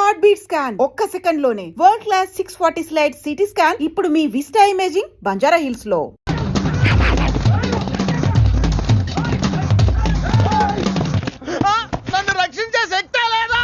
Heart beat scan ఒక్క second లోనే world class 640 slide CT scan ఇప్పుడు మీ విస్టా ఇమేజింగ్ బంజారా హిల్స్ లో. నన్ను రక్షించే శక్తి లేదా?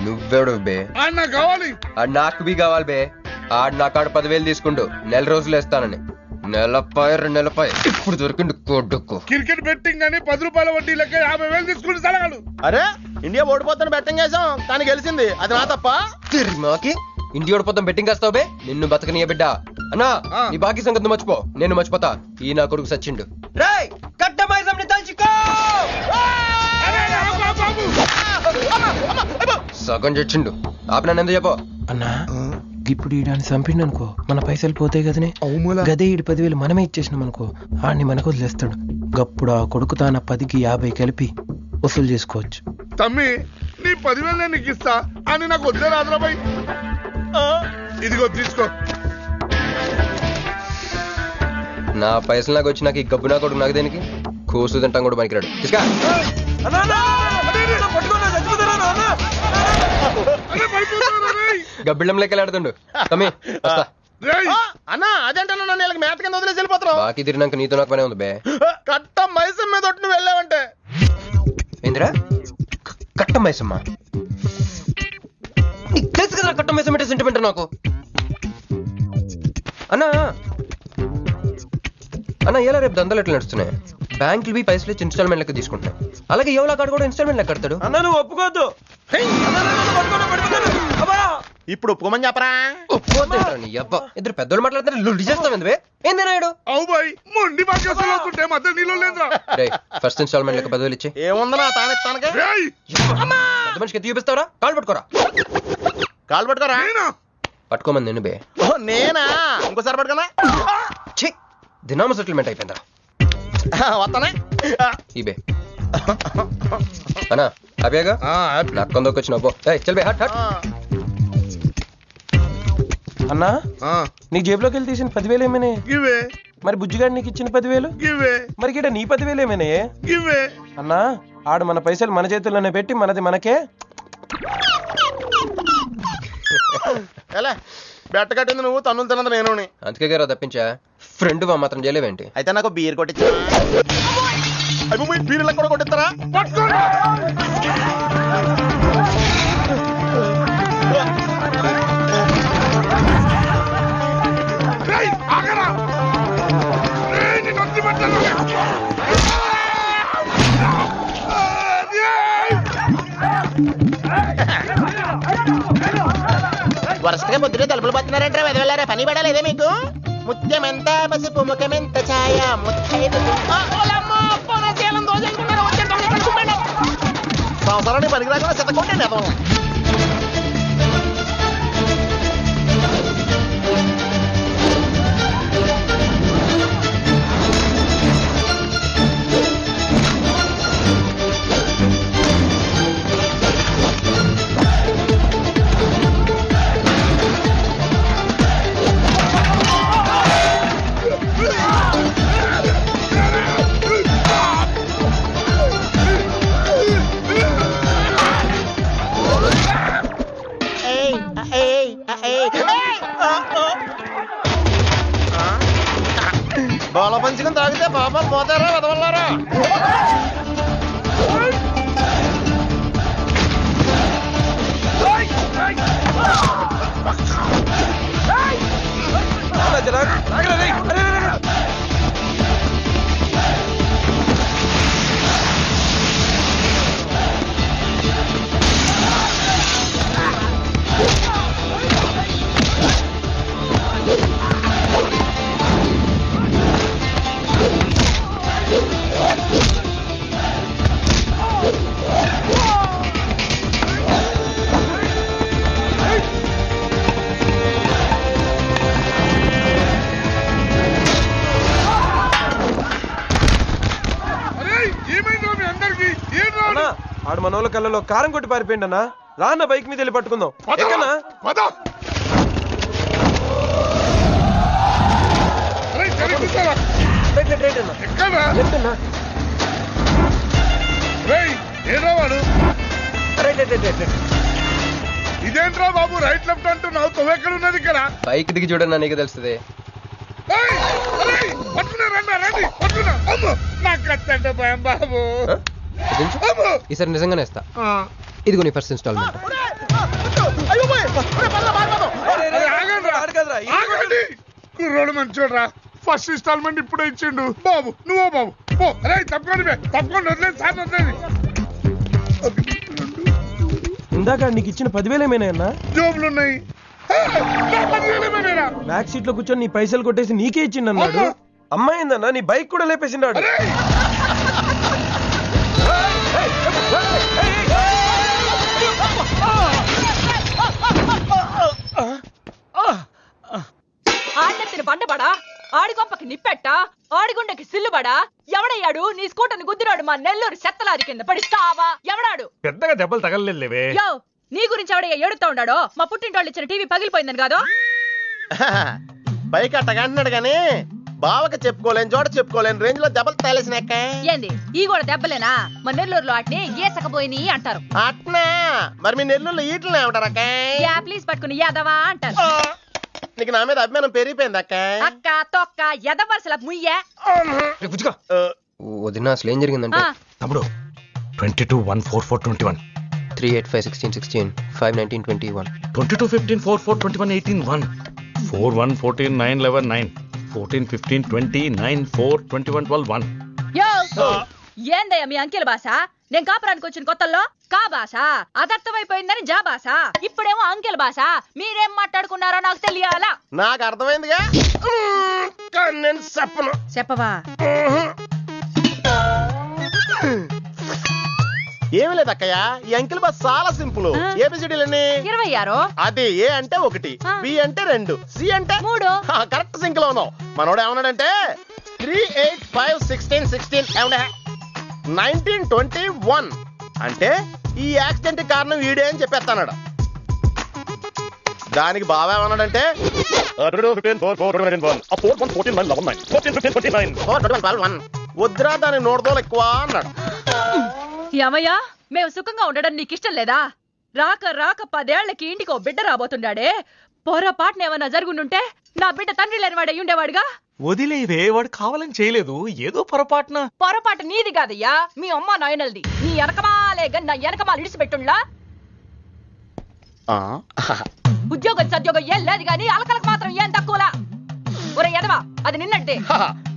నువ్వెవడు బే? నాకు బి కావాలి బే. ఆడు నా కాడు 10,000 తీసుకుంటూ నెల రోజులు వేస్తానని. నెలపై 2 నెలపై ఇప్పుడు దొరికిండు కొడుకు. క్రికెట్ బెట్టింగ్ అని 10 రూపాయల వడ్డీ లెక్క 50,000 తీసుకుంటే సలహాలు. అరే ఇండియా ఓడిపోతాను బెట్టింగ్ వేసాం కానీ గెలిచింది, అది నా తప్ప? మాకి ఇండియా ఓడిపోతాం బెట్టింగ్ వేస్తావు బే? నిన్ను బతకనియ బిడ్డ. అన్నా ఈ బాకీ సంగతి మర్చిపో, నేను మర్చిపోతా. ఈ నా కొడుకు సచ్చిండు. రేయ్ కట్టమైజంని తలుచుకో. సగం చచ్చిండు. ఆపిన ఎంత చెప్పో అన్నా. ఇప్పుడు ఈడాన్ని చంపిండు అనుకో మన పైసలు పోతాయి కదనే. గదే 10,000 మనమే ఇచ్చేసినాం అనుకో ఆడిని మనకు వదిలేస్తాడు. గప్పుడు ఆ కొడుకు తాన 10కి 50 కలిపి వసూలు చేసుకోవచ్చు. తమ్మి నీ 10,000 నేను నీకు ఇస్తా అని నాకు వద్దే రాదురాబాయ్. ఇదిగో తీసుకో. నా పైసలు నాకు వచ్చి నాకు ఈ గబ్బు నా కొడుకు నాకు దేనికి? కూసు తింటాం కూడా పనికిరాడు. తీసుకా గబ్బిళ్ళం లెక్కలాడుతుండు. తమ్మి వస్తా. అన్నా అదేంటన్నా నన్ను వీళ్ళకి మేత కింద వదిలేసి వెళ్ళిపోతున్నావు? బాకీ తిరిగినాక నీతో నాకు పనే ఉంది బే. కట్ట మైసం మీద ఒట్టు నువ్వు వెళ్ళావంటే. ఏందిరా కట్ట మైసమ్మా? నీకు తెలుసు కదా కట్ట మైసం అంటే సెంటిమెంట్ నాకు. అన్నా అన్నా ఎలా రేపు దందాలు ఎట్లా నడుస్తున్నాయి? బ్యాంకులు బి పైసలు ఇచ్చి ఇన్స్టాల్మెంట్ లెక్క తీసుకుంటాయి. అలాగే ఎవలా కాడు కూడా ఇన్స్టాల్మెంట్ లెక్క కడతాడు. అన్నా నువ్వు ఒప్పుకోవద్దు. ఇప్పుడు ఒప్పుకోమని చెప్పరా? ఇద్దరు పెద్దోళ్ళు మాట్లాడుతున్నారు. లుడ్డి చేస్తాం ఎందువే? ఏంది నాయుడు? అవు బాయ్ మొండి బాకేసులు వస్తుంటే మధ్య నీళ్ళు లేదురా. ఫస్ట్ ఇన్స్టాల్మెంట్ లెక్క 10,000 ఇచ్చి. ఏముందనా తానెత్తానగా? పెద్ద మనిషికి ఎత్తి చూపిస్తావరా? కాళ్ళు పట్టుకోరా. కాలు పట్టుకోరా? పట్టుకోమని నేను బే. నేనా? ఇంకోసారి పట్టుకోనా? ఛీ దినామ సెటిల్మెంట్ అయిపోయిందా? వస్తానే ఈ బే అన్నా హ్యాపీగా నాకు కొందరికి వచ్చిన చల్ బే హట్ హట్. అన్నా నీ జేబులోకి వెళ్ళి తీసిన 10,000 ఏమైనా? ఇవే. మరి బుజ్జిగాడు నీకు ఇచ్చిన 10,000? ఇవే. మరి గిట నీ 10,000 ఏమైనా? ఇవే. అన్నా ఆడు మన పైసలు మన చేతుల్లోనే పెట్టి మనది మనకే. ఎలా బెట్ట కట్టింది నువ్వు, తన్నులు తిన్నది నేను. అందుకే గారు తప్పించా. ఫ్రెండ్ మాత్రం చేయలేవేంటి? అయితే నాకు బీర్ కొట్టించా. బీర్లకు కూడా కొట్టిస్తారా? వరుసగా పొద్దునే తలుపులు పడుతున్నారంటే వెదవెళ్ళారా? పని పడలేదే మీకు? ముత్యమెంత పసుపు ముఖమెంత ఛాయ సంవత్సరానికి పనికి రాకుండా చెత్తకొట్టండి అదో. బాల పంచుకుని తాగితే పాపాలు పోతారా వెదవల్లారా? జరా ఆగరా రేయ్. అరే, అరే, అరే. అరే ఏమైందో మీ అందరికి ఏం అన్నా, ఆడు మన వాళ్ళ కళ్ళలో కారం కొట్టి పారిపోయింది అన్న. రాన్న బైక్ మీద వెళ్ళి పట్టుకుందాం. ఎక్కన్నా పద అరే జరిగిస్తారా రైట్ రైట్ అన్న. ఎక్కడా లెఫ్ట్ అన్న. రేయ్ ఏదో వాడు రైట్ రైట్ రైట్ రైట్. ఇదేంట్రా బాబు రైట్ లెఫ్ట్ అంటున్నావు తొవ్వెక్కడ ఉన్నది ఇక్కడ బైక్ దిగి చూడన్నా నీకు తెలుస్తుంది. ఏయ్, అరేయ్, పట్టుకున్నా రండి రండి పట్టుకున్నా అమ్మో నాకు కట్టంటే భయం బాబు అమ్మో ఈసారి నిజంగానే ఇస్తా. ఇదిగో నీ ఫస్ట్ ఇన్స్టాల్మెంట్. అరే, ఆగండి కుర్రోడు మంచోడ్రా ఫస్ట్ ఇన్స్టాల్మెంట్ ఇప్పుడే ఇచ్చిండు బాబు నువ్వో బాబు ఓ అరే తప్పకుండా తప్పకుండా వదిలేదు సార్ వదిలేదు ఇందాక నీకు ఇచ్చిన 10,000 ఏమైనా అన్న? జోబులు ఉన్నాయి బ్యాక్ సీట్ లో కూర్చొని నీ పైసలు కొట్టేసి నీకే ఇచ్చిండు అన్నాడు. అమ్మాయిందన్నా నీ బైక్ కూడా లేపేసిండాడు. ఆడెత్తిన బండబడా ఆడి గొప్పకి నిప్పెట్టా ఆడిగుండకి సిల్లుబడా ఎవడయ్యాడు నీ స్కూటర్ని గుద్దిరాడు మా నెల్లూరు చెత్తలారి కింద పడిస్తావా ఎవడాడు పెద్దగా దెబ్బలు తగలలేవే. యో నీ గురించి ఎవడయ్యా ఏడుతా ఉన్నాడో మా పుట్టింటోళ్ళు ఇచ్చిన టీవీ పగిలిపోయిందని కాదు పైకి అట్టగా అంటున్నాడు గాని బావకి చెప్పుకోలేని చోట చెప్పుకోలేని రేంజ్ లో దెబ్బలు తేలేసినాక ఏంది ఈ కూడా దెబ్బలేనా మా నెల్లూరులో వాటిని గీసకపోయిని అంటారు అట్నా మరి మీ నెల్లూరులో ఈటలు ఏమంటారక్క యా ప్లీజ్ పట్టుకుని యాదవా అంటారు నీకు నా మీద అభిమానం పెరిగిపోయింది అక్క అక్క తొక్క ఎదవరసల ముయ్యే వదిన అసలు ఏం జరిగిందంటే తమ్ముడు 22-1-4-4-21 385-16-16 5-19-21 22-15-4-4-21-18-1 4-1-14-9-11-9 14-15-20-9-4-21-12-1 యో ఏందయ్యా మీ అంకెల భాష నేను కాపురానికి వచ్చిన కొత్తల్లో కా భాష అదర్థమైపోయిందని జా భాష ఇప్పుడేమో అంకెల భాష మీరేం మాట్లాడుకున్నారో నాకు తెలియాలా నాకు అర్థమైందిగా నేను చెప్పను చెప్పవా ఏమి లేదు అక్కయ్య ఈ అంకిల్ బస్ చాలా సింపుల్ ఏబిసిడీలన్నీ 26 అది ఏ అంటే 1 బి అంటే 2 సి అంటే 3 కరెక్ట్ సింక్ లో ఉన్నావు మనోడు ఏమన్నాడంటే 3-8-5-16-16 ఏమన్నా 19-21 అంటే ఈ యాక్సిడెంట్ కారణం వీడే అని చెప్పేస్తాడు దానికి బాబా ఏమన్నాడంటే వద్దురా దాని నోడదోలు ఎక్కువ అన్నాడు ఏమయ్యా మేము సుఖంగా ఉండడం నీకు ఇష్టం లేదా రాక రాక 10 ఏళ్లకి ఇంటికి ఓ బిడ్డ రాబోతుండాడే పొరపాటున ఏమన్నా జరుగుండుంటే నా బిడ్డ తండ్రి లేని వాడు అయి ఉండేవాడుగా వదిలేవే వాడు కావాలని చేయలేదు ఏదో పొరపాటున పొరపాటు నీది కాదయ్యా మీ అమ్మ నాయనల్ది నీ వెనకమాలే నా వెనకమాలు ఇడిచిపెట్టుండ్లా ఉద్యోగం సద్యోగం ఏం లేదు గాని అలకలకు మాత్రం ఏం తక్కువలా ఒరే ఎదవా అది నిన్నట్టే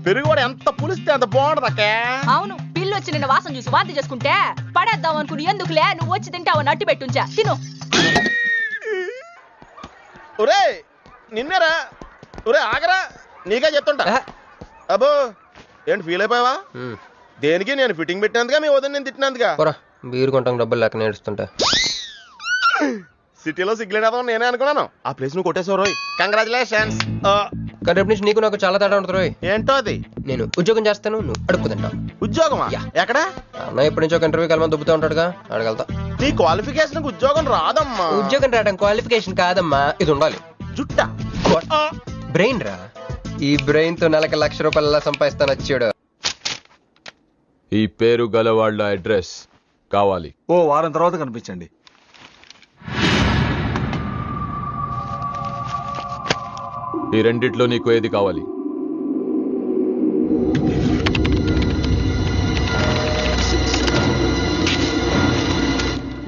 పెరుగు కూడా ఎంత పులిస్తే అంత బాగుంటది అక్క అవును పిల్లు వచ్చి నిన్న వాసన చూసి వాంతి చేసుకుంటే పడేద్దాం అనుకుని ఎందుకులే నువ్వు వచ్చి తింటావు నట్టి పెట్టుంచా తిను ఒరే నిన్నేరా ఒరే ఆగరా నీకే చెప్తుంటా అబ్బో ఏంటి ఫీల్ అయిపోయావా దేనికి నేను ఫిట్టింగ్ పెట్టినందుగా మీ వదిన నేను తిట్టినందుగా బీరు కొంటాం డబ్బులు లేక నేడుస్తుంటా సిటీలో సిగ్గులేదా నేనే అనుకున్నాను ఆ ప్లేస్ నువ్వు కొట్టేసావు రోయ్ కంగ్రాచులేషన్స్ కానీ రేపు నుంచి నీకు నాకు చాలా తేడా ఉంటుంది రోయ్. ఏంటో అది నేను ఉద్యోగం చేస్తాను నువ్వు అడుక్కు తింటావు. ఉద్యోగమా ఎక్కడ అన్న ఎప్పటి నుంచో ఒక ఇంటర్వ్యూకి వెళ్ళమని దుబ్బుతూ ఉంటాడుగా అడగలుగుతా. నీ క్వాలిఫికేషన్ ఉద్యోగం రాదమ్మా ఉద్యోగం రావడం క్వాలిఫికేషన్ కాదమ్మా ఇది ఉండాలి జుట్టా బ్రెయిన్ రా ఈ బ్రెయిన్ తో నెలకి ₹1,00,000 సంపాదిస్తాను వచ్చాడు. ఈ పేరు గల వాళ్ళ అడ్రస్ కావాలి. ఓ వారం తర్వాత కనిపించండి. ఈ రెండిట్లో నీకు ఏది కావాలి?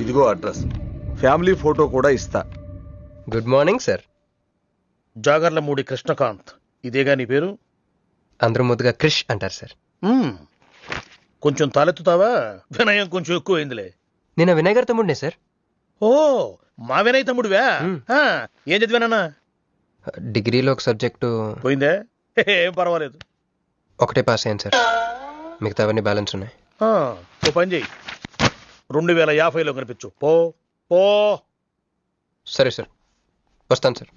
ఇదిగో అడ్రస్, ఫ్యామిలీ ఫోటో కూడా ఇస్తా. Good morning sir. Jagarlamudi Krishnakanth ఇదేగా నీ పేరు? అందరూ ముద్దుగా క్రిష్ అంటారు సార్. కొంచెం తలెత్తుతావా? వినయం కొంచెం ఎక్కువైందిలే. నేను వినయ్ గారి తమ్ముడినే సార్. ఓ, మా వినయ్ తమ్ముడివా? ఏం చదివానన్నా? డిగ్రీలో ఒక సబ్జెక్టు పోయిందే? ఏం పర్వాలేదు. ఒకటే పాస్ అయ్యాను సార్, మిగతావన్నీ బ్యాలెన్స్ ఉన్నాయి. ఓ పని చెయ్యి, 2050లో కనిపించు. పో పో. సరే సార్, వస్తాను సార్.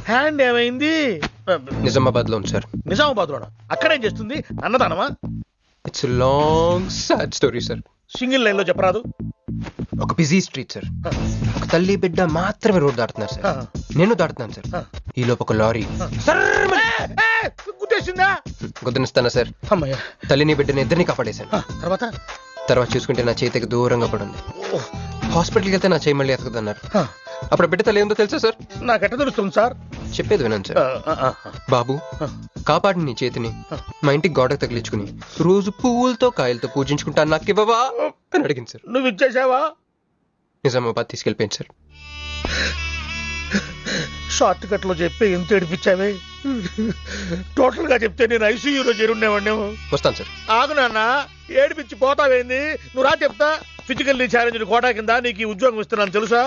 హ్యాండ్ ఏమైంది? నిజామాబాద్ లో ఉంది సార్. నిజామాబాద్ లోనా? అక్కడేం చేస్తుంది? అన్నదానమా? It's long sad story sir. Single line లో చెప్పరాదు? ఒక బిజీ స్ట్రీట్ సార్, ఒక తల్లి బిడ్డ మాత్రమే రోడ్ దాటుతున్నారు సార్. నేను దాటుతున్నాను సార్. ఈ లోపు ఒక లారీ గుద్దేసిందా? గుద్దనిస్తానా సార్? అమ్మయ్య. తల్లిని బిడ్డని ఇద్దరిని కాపాడేశాను. తర్వాత చూసుకుంటే నా చేతికి దూరంగా పడింది. హాస్పిటల్కి వెళ్తే నా చేయి మళ్ళీ ఎతకదన్నారు. అప్పుడు బిడ్డ తల్లి ఏందో తెలుసా సార్? నాకెట్ట తెలుస్తుంది సార్? చెప్పేది వినండి సార్. బాబు, కాపాడి నీ చేతిని మా ఇంటికి గోడకు తగిలించుకుని రోజు పువ్వులతో కాయలతో పూజించుకుంటా, నాకు ఇవ్వవా అని అడిగింది సార్. నువ్వు ఇచ్చేసావా? నిజామాబాద్ తీసుకెళ్ళిపోయింది సార్. షార్ట్ కట్ లో చెప్పి ఎంత ఏడిపించావే. టోటల్ గా చెప్తే నేను ఐసీయూలో చేరుండేవాడిని. వస్తాను సార్. ఆగు నాన్న, ఏడిపించి పోతావేంది? నువ్వు రా చెప్తా. ఫిజికల్లీ ఛాలెంజ్ కోటా కింద నీకు ఉద్యోగం ఇస్తున్నాను తెలుసా?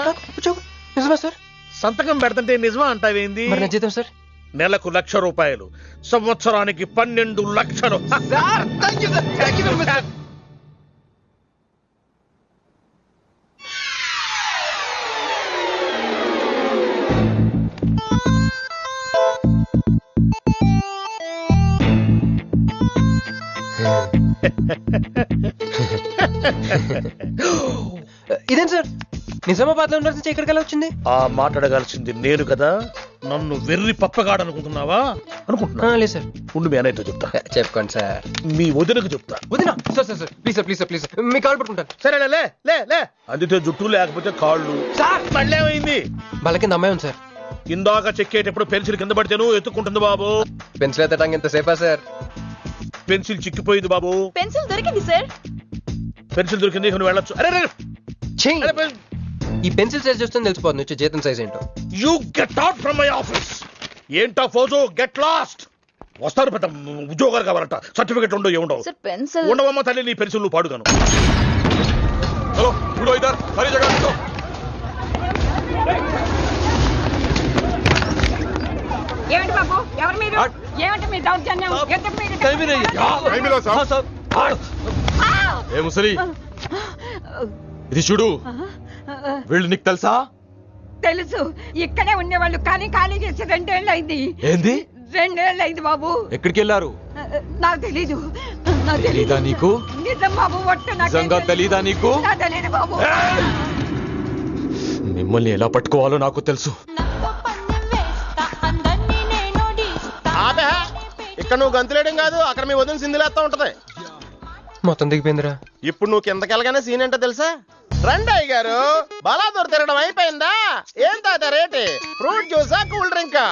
నిజమా సార్? సంతకం పెడతంటే నిజమా అంటావేంది? మరి నా జీతం సార్? నెలకు 1,00,000 రూపాయలు, సంవత్సరానికి 12 లక్షలు. ఇదేం సార్, నిజామాబాద్ లో ఉండాల్సి ఇక్కడికి ఎలా వచ్చింది? ఆ మాట్లాడగాల్సింది నేను కదా. నన్ను వెర్రి పప్పగాడనుకుంటున్నావా? అనుకుంటున్నా. లేదు సార్. ఉండు, మీ అన్నయ్యతో చెప్తా. చెప్పుకోండి సార్. మీ వదినకు చెప్తా. వదినా? Sir sir sir, please sir, please sir, please sir, మీ కాళ్ళు పట్టుకుంటాను. సరే లే లే లే. అందితే జుట్టు లేకపోతే కాళ్ళు. సార్ మళ్ళీ ఏమైంది? వాళ్ళ కింద అమ్మాయి ఉంది సార్. ఇందాక చెక్కేటప్పుడు పెన్సిల్ కింద పడితేను ఎత్తుకుంటుంది బాబు. పెన్సిల్ ఎత్తడానికి ఎంత సేపా సార్? పెన్సిల్ చిక్కిపోయింది బాబు. పెన్సిల్ దొరికింది సార్. పెన్సిల్ దొరికింది, నువ్వు వెళ్ళొచ్చు. అరే ఈ పెన్సిల్ సైజ్ చూస్తుంది తెలిసిపోతుంది వచ్చే జీతం సైజ్ ఏంటో. You get out from my office. ఏంటా ఫోజో, గెట్ లాస్ట్. వస్తారు పెద్ద ఉద్యోగాలు కావాలంట, సర్టిఫికెట్ ఉండవు ఏముండవు. పెన్సిల్ ఉండవమ్మ తల్లి, నీ పెన్సిల్ నువ్వు పాడుగాను. హలో, చూడో ఇద్దరు సరి జగ. ఏమిటి బాబు, ఎవరు మీరు? ఏమిటి మీ దౌర్జన్యం? ఏ ముసలి, ఇది చూడు. వీళ్ళు నీకు తెలుసా? తెలుసు, ఇక్కడే ఉండేవాళ్ళు, కానీ ఖాళీ చేసి 2 ఏళ్ళు అయింది. ఏంది? 2 ఏళ్ళు అయింది బాబు. ఎక్కడికి వెళ్ళారు? నాకు తెలీదు. తెలీదా నీకు? నిజం బాబు, ఒట్టు. నిజంగా తెలీదా నీకు? తెలీదు బాబు. మిమ్మల్ని ఎలా పట్టుకోవాలో నాకు తెలుసు. ఇక్కడ నువ్వు గంతులేయడం కాదు, అక్కడ మీ వదిన సింధులేస్తా ఉంటది. మొత్తం దిగిపోయిందిరా. ఇప్పుడు నువ్వు కిందకెళ్ళగానే సీన్ ఏంటో తెలుసా? రండయ్య గారు, బలాదూర్ తిరగడం అయిపోయిందా? ఏం తాత రేటు? ఫ్రూట్ జ్యూసా, కూల్ డ్రింకా?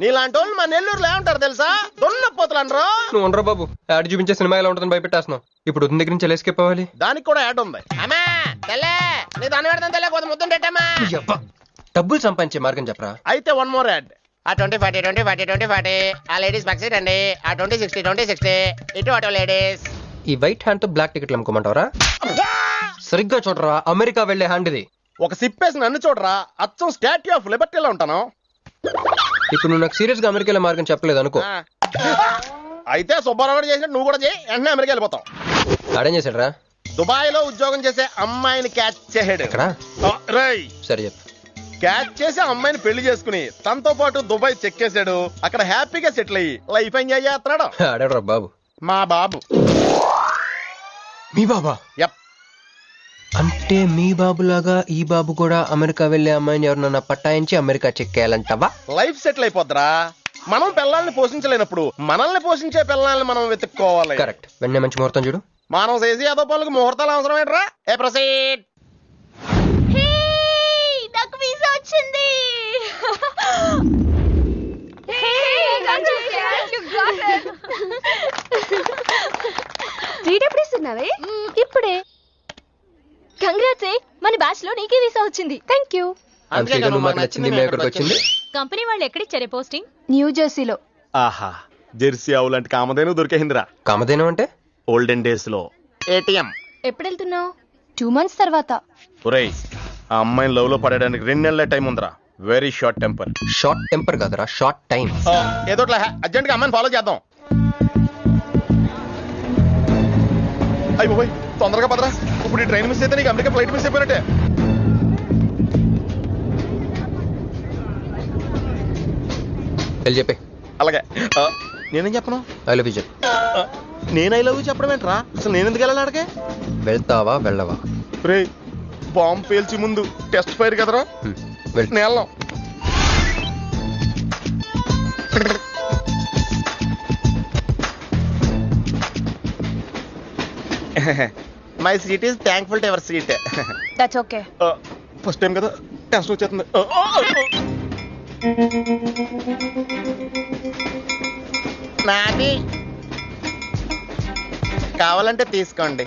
నీలాంటి వాళ్ళు మా నెల్లూరులో ఏమంటారు తెలుసా? దొన్నపోతులు అనరు. నువ్వు ఉండరా బాబు, యాడ్ చూపించే సినిమా ఎలా ఉంటుందని భయపెట్టేస్తున్నావు. ఇప్పుడు వదిన దగ్గర నుంచి ఎస్కేప్ అవ్వాలి. దానికి కూడా యాడ్ ఉంది. అమ్మా తెల్లే, నీ దాన్ని పెడతాను తెల్లే, కొంత ముద్దు పెట్టమ్మా. డబ్బులు సంపాదించే మార్గం చెప్పరా. అయితే 1 more యాడ్. ఆ 20-40 20-40 20-40 ఆ లేడీస్ పక్షి అండి. ఆ 20-60 20-60 ఇటు అటు లేడీస్. ఈ వైట్ హ్యాండ్ తో బ్లాక్ టికెట్లు అమ్ముకోమంటావరా? సరిగ్గా చూడరా, అమెరికా వెళ్లే హ్యాండ్ ఇది. ఒక సిప్పేసి నన్ను చూడరా, అచ్చం స్టాట్యూ ఆఫ్ లిబర్టీలో ఉంటాను. ఇప్పుడు నువ్వు నాకు సీరియస్ గా అమెరికా మార్గం చెప్పలేదు అనుకో. అయితే సుబ్బారావు చేసినట్టు నువ్వు కూడా చేయి, వెంటనే అమెరికా వెళ్ళిపోతాం. ఆడేం చేశాడు? దుబాయ్ లో ఉద్యోగం చేసే అమ్మాయిని క్యాచ్ చేసాడు. సరే చెప్పు. క్యాచ్ చేసి అమ్మాయిని పెళ్లి చేసుకుని తనతో పాటు దుబాయ్ చెక్కేశాడు. అక్కడ హ్యాపీగా సెటిల్ అయ్యి లైఫ్ ఎంజాయ్ చేస్తున్నాడు. ఆడాడు బాబు. మా బాబు. మీ బాబా? యప్. అంటే మీ బాబులాగా ఈ బాబు కూడా అమెరికా వెళ్లే అమ్మాయిని ఎవరినన్నా పట్టాయించి అమెరికా చెక్కేయాలంటావా? లైఫ్ సెటిల్ అయిపోద్దిరా. మనం పిల్లల్ని పోషించలేనప్పుడు మనల్ని పోషించే పిల్లల్ని మనం వెతుక్కోవాలి. కరెక్ట్. వెంటనే మంచి ముహూర్తం చూడు. మనం చేసి ఏదో పనులకు ముహూర్తాలు అవసరం ఏంట్రా? ఏ ప్రొసీడ్. నాకు వీసా వచ్చింది. ట్రీట్ ఎప్పుడు ఇస్తున్నావే? ఇప్పుడే. కంగ్రాట్స్ మన బ్యాచ్ లో నీకే వీసా వచ్చింది. Thank you. అంతేగా నువ్వు మాకు నచ్చింది మేము ఇక్కడికి వచ్చింది. కంపెనీ వాళ్ళు ఎక్కడిచ్చారే పోస్టింగ్? న్యూ జెర్సీలో. ఆహా, జెర్సీ ఆవు లాంటి కామధేను దొరికేహిందిరా. కామధేను అంటే? ఓల్డెన్ డేస్ లో ఏటీఎం. ఎప్పుడు వెళ్తున్నావు? 2 months తర్వాత. ఒరేయ్, ఆ అమ్మాయిని లవ్ లో పడడానికి 2 నెలల టైం ఉందిరా. Very short temper. Short temper కాదురా, షార్ట్ టైం. ఏదో అర్జెంట్ గా అమ్మాయిని ఫాలో చేద్దాం. అయ్యి బాయ్, తొందరగా పదరా. ఇప్పుడు ఈ ట్రైన్ మిస్ అయితే నీకు అమెరికా ఫ్లైట్ మిస్ అయిపోయినట్టే. వెళ్ళి చెప్పే. అలాగే. నేనేం చెప్పను? ఐ లవ్ యూ చెప్పు. నేను ఐ లవ్ యూ చెప్పడం ఏంట్రా? అసలు నేను ఎందుకు వెళ్ళాలి అడిగే? వెళ్తావా వెళ్ళవా? రే, బాంబు పేల్చి ముందు టెస్ట్ ఫైర్ కదరా. నేను my seat is thankful to ever seat. That's okay. First time కదా, టెస్ట్ వచ్చేస్తుంది. నాది కావాలంటే తీసుకోండి.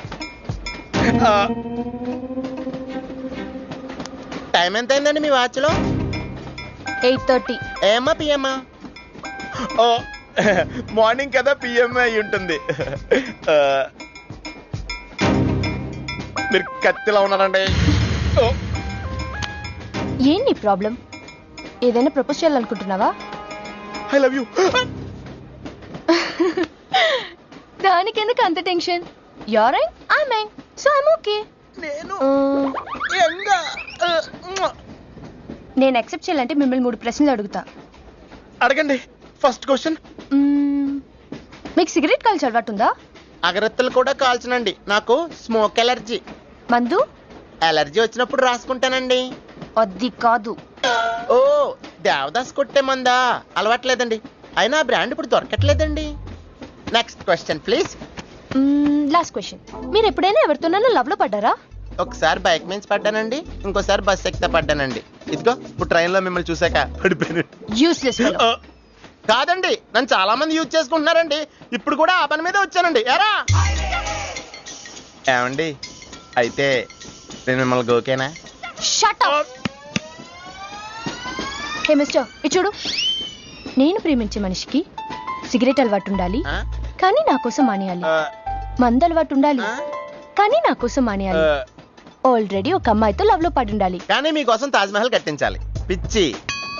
టైం ఎంత అయిందండి మీ వాచ్లో? 8:30. ఏమా పిఎమ్మా? ఓ, మార్నింగ్ కదా, పిఎంఏ అయి ఉంటుంది. మీరు కత్తిలా ఉన్నారండి. ఏంటి ప్రాబ్లం? ఏదైనా ప్రపోజ్ చేయాలనుకుంటున్నావా? I love you. దానికెందుకు అంత tension? You're young, I'm young, so I'm okay. నేను యాక్సెప్ట్ చేయాలంటే మిమ్మల్ని 3 ప్రశ్నలు అడుగుతా. అడగండి. ఫస్ట్ క్వశ్చన్, మీకు సిగరెట్ కాల్చి అలవాటు ఉందా? అగరత్తులు కూడా కాల్చనండి, నాకు స్మోక్ ఎలర్జీ. మందు? ఎలర్జీ వచ్చినప్పుడు రాసుకుంటానండి. అది కాదు. ఓ, దేవదాస్ కొట్టే మందా? అలవాట్లేదండి, అయినా బ్రాండ్ ఇప్పుడు దొరకట్లేదండి. Next question please. Last question, మీరు ఎప్పుడైనా ఎవరితోనైనా లవ్ లో పడ్డారా? ఒకసారి బైక్ మీద పడ్డానండి, ఇంకోసారి బస్ ఎక్కితే పడ్డానండి. ఇదిగో ఇప్పుడు ట్రైన్ లో మిమ్మల్ని చూసాక పడిపోయాను. యూస్లెస్. కాదండి, నన్ను చాలా మంది యూజ్ చేసుకుంటున్నారండి. ఇప్పుడు కూడా ఆ పని మీద వచ్చానండి. ఎరా ఏమండి, అయితే నేను మిమ్మల్ని ఓకేనా? Shut up. హే మిస్టర్, ఇది చూడు. నేను ప్రేమించే మనిషికి సిగరెట్ అలవాటు ఉండాలి, కానీ నా కోసం మానేయాలి. మందు అలవాటు ఉండాలి, కానీ నా కోసం మానేయాలి. ఆల్రెడీ ఒక అమ్మాయితో లవ్ లో పడి ఉండాలి, కానీ మీకోసం తాజ్ మహల్ కట్టించాలి. పిచ్చి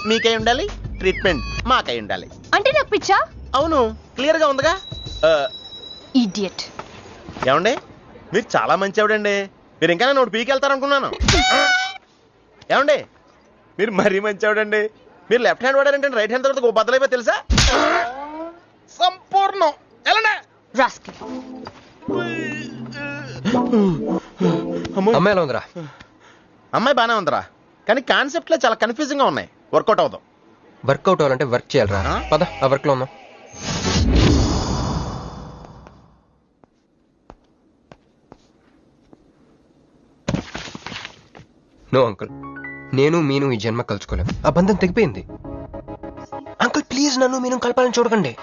మీకై ఉండాలి, ట్రీట్మెంట్ మాకై ఉండాలి. అంటే నాకు పిచ్చా? అవును, క్లియర్ గా ఉందిగా. ఇడియట్. ఏమండి, మీరు చాలా మంచివాడండి. మీరు ఇంకా నన్ను పీకెళ్తారనుకున్నాను. ఏమండి, మీరు మరీ మంచివాడండి. మీరు లెఫ్ట్ హ్యాండ్ వాడారంటే రైట్ హ్యాండ్ తర్వాత బద్దలైపోయి తెలుసా? సంపూర్ణం. ఎలాండి అమ్మాయి ఎలా ఉందిరా? అమ్మాయి బానే ఉందిరా, కానీ కాన్సెప్ట్ లో చాలా కన్ఫ్యూజింగ్ గా ఉన్నాయి. వర్కౌట్ అవుదాం. వర్కౌట్ అవ్వాలంటే వర్క్ చేయాలరా. పద, ఆ వర్క్ లో ఉన్నాం. నో అంకుల్, నేను మీను ఈ జన్మ కలుసుకోలేం. ఆ బంధం తెగిపోయింది. అంకుల్ ప్లీజ్, నన్ను మీను కలపాలని చూడకండి.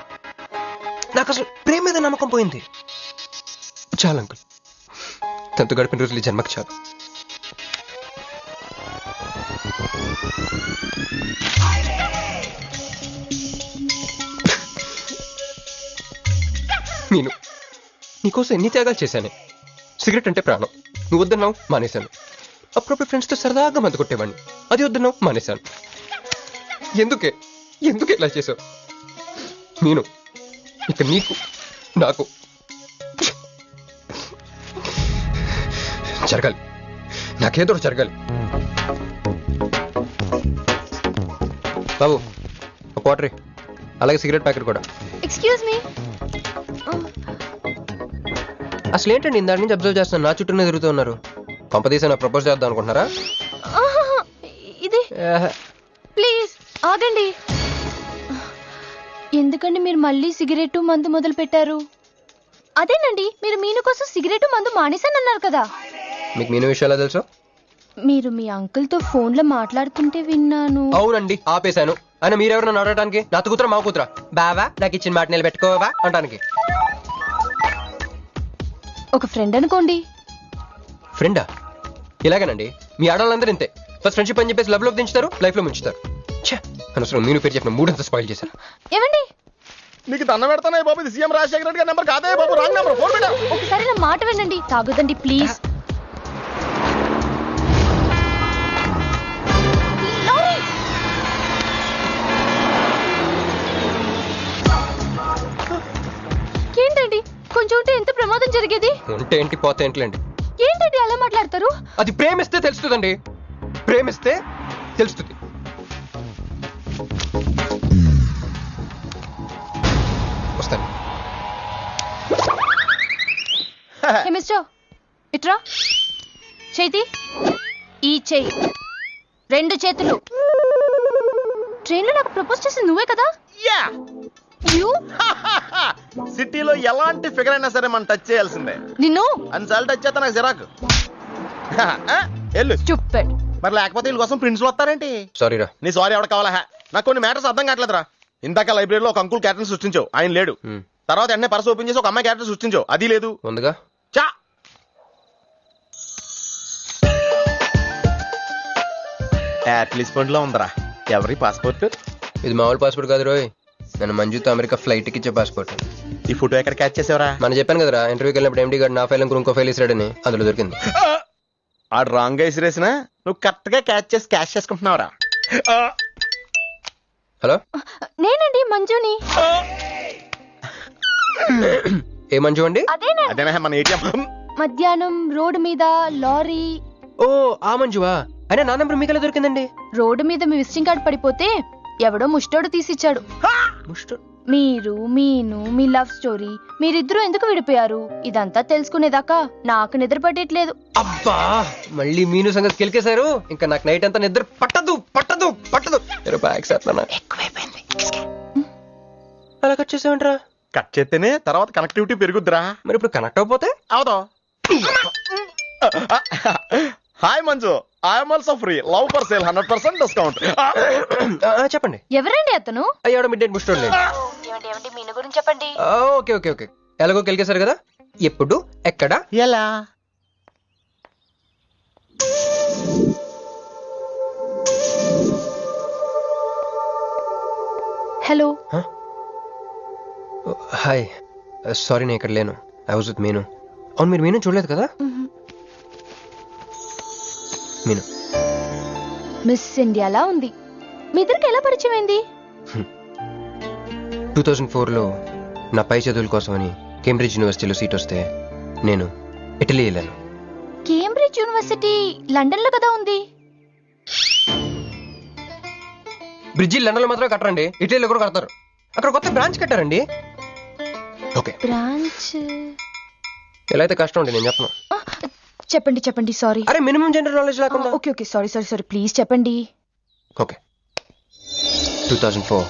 నాకు అసలు ప్రేమ మీద నమ్మకం పోయింది. చాలు అంకుల్, తనతో గడిపిన రోజులు ఈ జన్మకి చాలు. నేను నీకోసం ఎన్ని త్యాగాలు చేశాను. సిగరెట్ అంటే ప్రాణం, నువ్వు వద్దన్నావు మానేశాను. అప్పుడప్పుడు ఫ్రెండ్స్తో సరదాగా మందు కొట్టేవాడిని, అది వద్దన్నావు మానేశాను. ఎందుకే ఇలా చేసావు? నేను ఇక నీకు నాకు జరగాలి, నాకేదో జరగాలి. బాబు, ఒక వాటర్, అలాగే సిగరెట్ ప్యాకెట్ కూడా. Excuse me. అసలు ఏంటండి ఇందాక నుంచి అబ్జర్వ్ చేస్తున్నాను, నా చుట్టూనే తిరుగుతూ ఉన్నారు. పంపదీసా నా ప్రపోజ్ చేద్దాం అనుకుంటున్నారా? ఇది ప్లీజ్ ఆగండి. ఎందుకండి మీరు మళ్ళీ సిగరెట్ మందు మొదలు పెట్టారు? అదేనండి, మీరు మీను కోసం సిగరెట్ మందు మానేశానన్నారు కదా. మీకు మీను విషయాలు తెలుసు? మీరు మీ అంకుల్ తో ఫోన్ లో మాట్లాడుతుంటే విన్నాను. అవునండి, ఆపేశాను. అయినా మీరెవరు నన్ను అడగడానికి? నా కూతురా మా కూతురా? బావా నాకు ఇచ్చిన మాట నిలబెట్టుకోవా అంటానికి. ఒక ఫ్రెండ్ అనుకోండి. ఫ్రెండా? ఇలాగేనండి మీ ఆడవాళ్ళందరూ ఇంతే. ఫస్ట్ ఫ్రెండ్షిప్ అని చెప్పేసి లవ్లోకి దించుతారు, లైఫ్లో ముంచుతారు. ఛే, అనవసరం మీరు పేరు చెప్పిన మూడంతా స్పాయిల్ చేశారు. ఏమండి నీకు దండ పెడతానే బాబు, ఇది సీఎం రాజశేఖర రెడ్డి గారి నెంబర్ కాదే బాబు, రాంగ్ నెంబర్. ఫోన్ పెట్టా. ఒకసారి నా మాట వినండి. తాగొద్దండి ప్లీజ్. ఏంటండి కొంచెం ఉంటే ఎంత ప్రమాదం జరిగేది. ఉంటే ఏంటి పోతే ఏంటిలేండి. ఏంటండి అలా మాట్లాడతారు? అది ప్రేమిస్తే తెలుస్తుందండి, ప్రేమిస్తే తెలుస్తుంది. వస్తాను. హే మిస్టర్, ఇట్రా. చేతి ఈ చెయ్యి, 2 చేతులు. ట్రైన్లో నాకు ప్రపోజ్ చేసింది నువ్వే కదా? యా. యూ సిటీలో ఎలాంటి ఫిగర్ అయినా సరే మనం టచ్ చేయాల్సిందే. నిన్ను అన్నిసార్లు టచ్ చేస్తా నాకు చిరాకు. వెళ్ళు. స్టూపిడ్. మరి లేకపోతే వీళ్ళ కోసం ప్రిన్స్లు వస్తారేంటి? సారీరా. నీ సారీ ఎవడ కావాలా? నాకు కొన్ని మ్యాటర్స్ అర్థం కావట్లేదురా. ఇందాక లైబ్రరీలో ఒక అంకుల్ క్యారెక్టర్ సృష్టించావు, ఆయన లేడు. తర్వాత ఎన్నే పర్స్ ఓపెన్ చేసి ఒక అమ్మాయి క్యారెక్టర్ సృష్టించావు, అది లేదు. ఉందిగా. చా యాట్లీస్ ఫండ్ లో ఉందరా. ఎవరి పాస్పోర్ట్? ఇది మామూలు పాస్పోర్ట్ కాదు రోయ్, నన్ను మంజుతో అమెరికా ఫ్లైట్ కి ఇచ్చే పాస్పోర్ట్. ఈ ఫోటో ఎక్కడ క్యాచ్ చేసావరా? మనం చెప్పాను కదరా ఇంటర్వ్యూకి వెళ్ళినప్పుడు ఎండి గారు నా ఫైల్ ఇంకో ఫైల్ ఇస్తాడని, అందులో దొరికింది. ఆడు రాంగ్ గా ఇసిరేసినా నువ్వు కరెక్ట్ గా క్యాచ్ చేసి క్యాష్ చేసుకుంటున్నావురా. హలో, నేనండి మంజుని. ఏ మంజు అండి? అదేనా మన ఏటీఎం. మధ్యాహ్నం రోడ్డు మీద లారీ. ఓ ఆ మంజువా? అయినా నా నెంబర్ మీకెలా దొరికిందండి? రోడ్డు మీద మీ విజిటింగ్ కార్డ్ పడిపోతే ఎవడో ముష్టోడు తీసిచ్చాడు. మీరు మీను మీ లవ్ స్టోరీ, మీరిద్దరూ ఎందుకు విడిపోయారు ఇదంతా తెలుసుకునేదాకా నాకు నిద్ర పట్టట్లేదు. అబ్బా, మళ్ళీ మీను సంగతి కెలికేశారు. ఇంకా నాకు నైట్ అంతా నిద్ర పట్టదు పట్టదు పట్టదు. ఎక్కువైపోయింది. అలా కట్ చేసామంటరా? కట్ చేస్తేనే తర్వాత కనెక్టివిటీ పెరుగుద్దిరా. మరి ఇప్పుడు కనెక్ట్ అయిపోతే అవుతా. Hi Manju, I'm also free. Love for sale 100% discount. చెప్పండి. ఎవరండి అతను? అయ్యాడు మిడ్ నైట్ బుక్ స్టోర్. మీను గురించి చెప్పండి. ఓకే ఓకే ఓకే, ఎలాగో కెలికేశారు కదా. ఎప్పుడు, ఎక్కడ, ఎలా? హలో. హాయ్, సారీ నేను ఇక్కడ లేను. ఐ వాజ్ విత్ మీను. అవును, మీరు మీను చూడలేదు కదా? మీను మిస్ ఇండియాలా ఉంది. మీ ఇద్దరికి ఎలా పరిచయం అయింది? 2004లో నా పై చదువుల కోసమని కేంబ్రిడ్జ్ యూనివర్సిటీలో సీట్ వస్తే నేను ఇటలీ వెళ్ళాను. కేంబ్రిడ్జ్ యూనివర్సిటీ లండన్ లో కదా ఉంది. బ్రిడ్జి లండన్ లో మాత్రమే కట్టరండి, ఇటలీలో కూడా కడతారు. అక్కడ కొత్త బ్రాంచ్ కట్టారండి. ఓకే, బ్రాంచ్ ఎలా అయితే కష్టం అండి, నేను చెప్పను. చెప్పండి చెప్పండి. సారీ. అరే మినిమం జనరల్ నాలెడ్జ్ లేకుండా. Okay okay, sorry sorry sorry, please చెప్పండి. Okay, 2004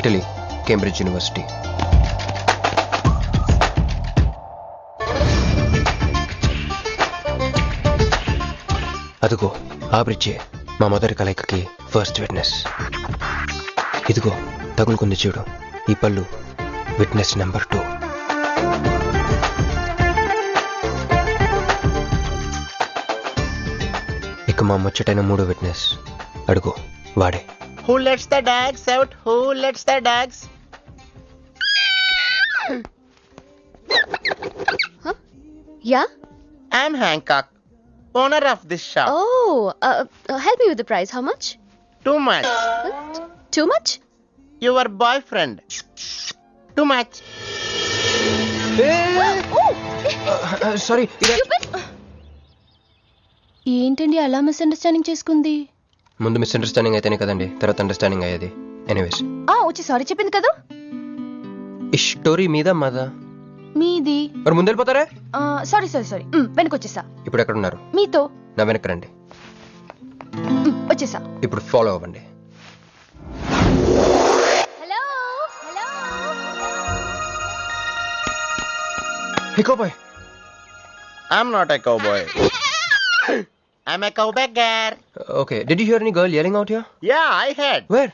Italy, Cambridge university. అదిగో ఆ బ్రిడ్జే మా మొదటి కలయికకి ఫస్ట్ విట్నెస్. ఇదిగో తగులుకుంది చూడు ఈ పళ్ళు, విట్నెస్ నెంబర్ 2. ఇక మా ముచ్చటైన 3వ విట్నెస్ అడుగు, వాడే. Who lets the dogs out? Who lets the dogs? Yeah? I'm Hancock, owner of this shop. Oh, help me with the price. How much? Too much. Too much? Your boyfriend. Too much. Sorry. ఏంటండి అలా misunderstanding చేసుకుంది? ముందు misunderstanding అయితేనే కదండి తర్వాత understanding అయ్యేది. Anyways, వచ్చి sorry చెప్పింది కదా. ఈ స్టోరీ మీద మాదా? మీది. మరి ముందు వెళ్ళిపోతారే? సారీ సారీ సారీ, వెనకొచ్చేసా. ఇప్పుడు ఎక్కడ ఉన్నారు? మీతో. నా వెనక రండి. వచ్చేసా. ఇప్పుడు ఫాలో అవ్వండి. Hello hello. Hey cowboy. I'm not a cowboy. I'm a cowbagger. Okay, did you hear any girl yelling out here? Yeah, I heard. Where?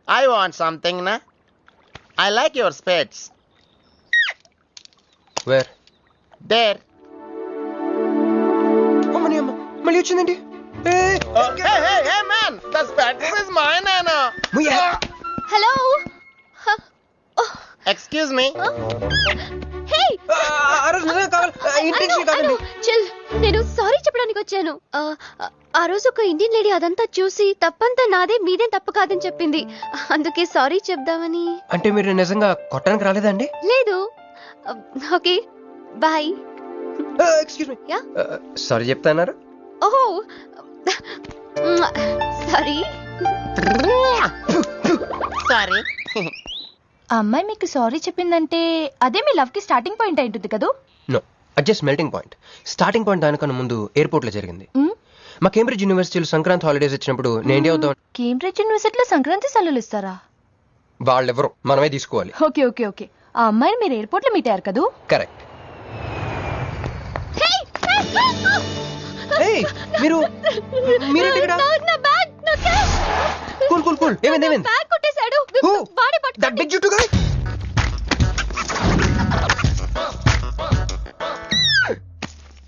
I want something, na? I like your spades. Where? There. అమ్మని అమ్మ, మళ్ళీ వచ్చిందండి Hey man, the spectacle is mine, Anna. Hello Excuse me. Hey chill, నేను sorry చెప్పడానికి వచ్చాను. ఆ రోజు ఒక ఇండియన్ లేడీ అదంతా చూసి తప్పంతా నాదే, మీదేం తప్పు కాదని చెప్పింది. అందుకే సారీ చెప్దామని. అంటే మీరు నిజంగా కొట్టడానికి రాలేదండి? లేదు. Okay bye. Excuse me. Sorry చెప్తాన్నారు? ఓహో సారీ. Sorry. ఆ అమ్మాయి మీకు సారీ చెప్పిందంటే అదే మీ లవ్ కి స్టార్టింగ్ పాయింట్ అయి ఉంటుంది కదా? నో, అది just melting point. Starting point దానికన్నా ముందు ఎయిర్పోర్ట్ లో జరిగింది. మా కేంబ్రిడ్జ్ యూనివర్సిటీలో సంక్రాంతి హాలిడేస్ వచ్చినప్పుడు నేను ఇండియా వద్దాం. కేంబ్రిడ్జ్ యూనివర్సిటీలో సంక్రాంతి సెలవులు ఇస్తారా? వాళ్ళెవరో మనమే తీసుకోవాలి. Okay okay okay. ఆ అమ్మాయిని మీరు ఎయిర్పోర్ట్ లో మీట్ అయ్యారు కదా? కరెక్ట్. మీరు మీరేంటి ఇక్కడ? Cool cool cool. ఏమైంది ఏమైంది? బ్యాగ్ కొట్టేశాడు. బాడీ పట్టుకోండి. దట్ బిగ్ జుట్టు guy.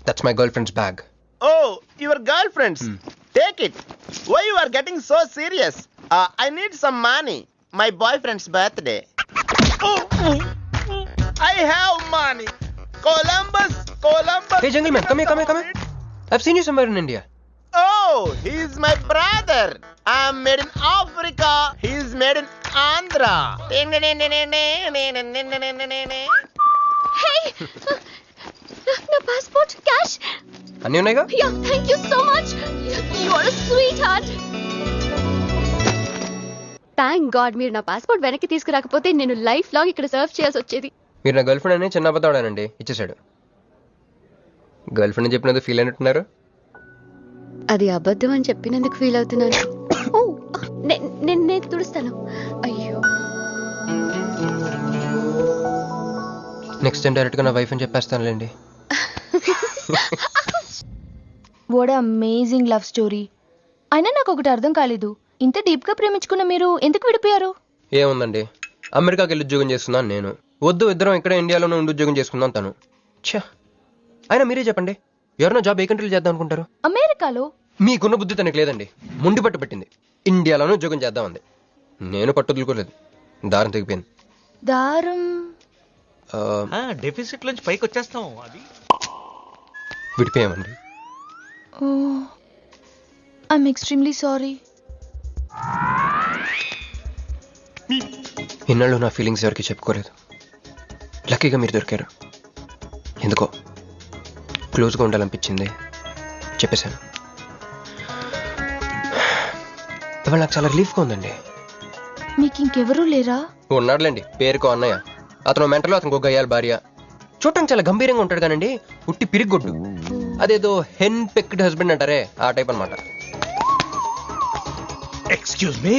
That's my girlfriend's bag. Oh, your girlfriend's. Take it. Why you are getting so serious? I need some money. My boyfriend's birthday. I have money. Columbus. Hey, jungle man, come here. I've seen you somewhere in India. Oh, he's my brother. I'm made in Africa. He's made in Andhra. Hey! నా passport, cash అన్నీ ఉన్నాయిగా? Yeah, thank you so much. You are a sweet heart. Thank God మీరు నా passport వెనక్కి తీసుకురాకపోతే నేను life long ఇక్కడ serve చేయాల్సి వచ్చేది. మీరు నా గర్ల్ ఫ్రెండ్ అని చిన్న అబద్ధాడానండి, ఇచ్చేసాడు. గర్ల్ ఫ్రెండ్ చెప్పినందుకు ఫీల్ అయినట్టున్నారు. అది అబద్ధం అని చెప్పినందుకు ఫీల్ అవుతున్నాను. ఓ నేను తుడుస్తాను. అయ్యో, నెక్స్ట్ టైం డైరెక్ట్ గా నా వైఫ్ అని చెప్పేస్తానులేండి. What amazing love story. అయినా నాకు ఒకటి అర్థం కాలేదు, ఇంత డీప్ గా ప్రేమించుకున్న మీరు ఎందుకు విడిపోయారు? ఏముందండి, అమెరికాకి వెళ్ళి ఉద్యోగం చేస్తున్నాను నేను. వద్దు, ఇద్దరం ఇక్కడ ఇండియాలోనే ఉండి ఉద్యోగం చేసుకుందాం తను. ఛా, అయినా మీరే చెప్పండి, ఎవరైనా జాబ్ ఏ కంట్రీలో చేద్దాం అనుకుంటారు? అమెరికాలో. మీకున్న బుద్ధి తనకి లేదండి. ముండి పట్టు పెట్టింది, ఇండియాలోనే ఉద్యోగం చేద్దామంది. నేను పట్టుదలుకోలేదు, దారం తెగిపోయింది. దారం డెఫిసిట్ నుంచి పైకి వచ్చేస్తాం. అది విడిపోయామండి. I'm extremely sorry. ఇన్నాళ్ళు నా ఫీలింగ్స్ ఎవరికి చెప్పుకోలేదు. లక్కీగా మీరు దొరికారు. ఎందుకో క్లోజ్గా ఉండాలనిపించింది, చెప్పేశాను. ఇవాళ నాకు చాలా రిలీఫ్గా ఉందండి. మీకు ఇంకెవరూ లేరా? ఉన్నాడులేండి, పేరుకో అన్నయ్య. అతను మెంటలో, అతను గయ్యాల భార్య. చూడటానికి చాలా గంభీరంగా ఉంటాడు కానండి, ఉట్టి పిరిగొడ్డు. అదేదో హెన్ పెక్డ్ హస్బెండ్ అంటారే, ఆ టైప్ అనమాట. Excuse me.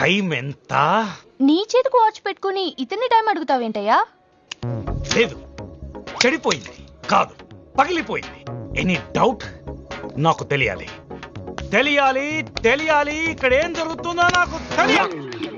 టైం ఎంత? నీ చేతికి వాచ్ పెట్టుకుని ఇతన్ని టైం అడుగుతావేంటయ్యా? లేదు, చెడిపోయింది కాదు, పగిలిపోయింది. Any doubt? నాకు తెలియాలి. ఇక్కడ ఏం జరుగుతుందో నాకు తెలియాలి.